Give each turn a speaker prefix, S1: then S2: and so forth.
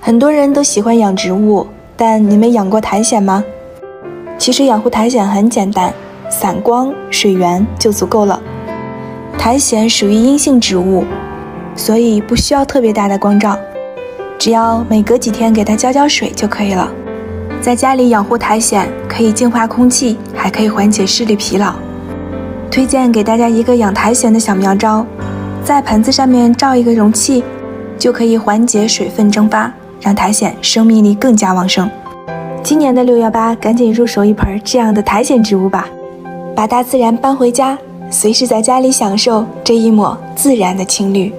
S1: 很多人都喜欢养植物，但你们养过苔藓吗？其实养护苔藓很简单，散光、水源就足够了。苔藓属于阴性植物，所以不需要特别大的光照，只要每隔几天给它浇水就可以了。在家里养护苔藓，可以净化空气，还可以缓解视力疲劳。推荐给大家一个养苔藓的小妙招，在盆子上面罩一个容器，就可以缓解水分蒸发，让苔藓生命力更加旺盛。今年的618，赶紧入手一盆这样的苔藓植物吧，把大自然搬回家，随时在家里享受这一抹自然的青绿。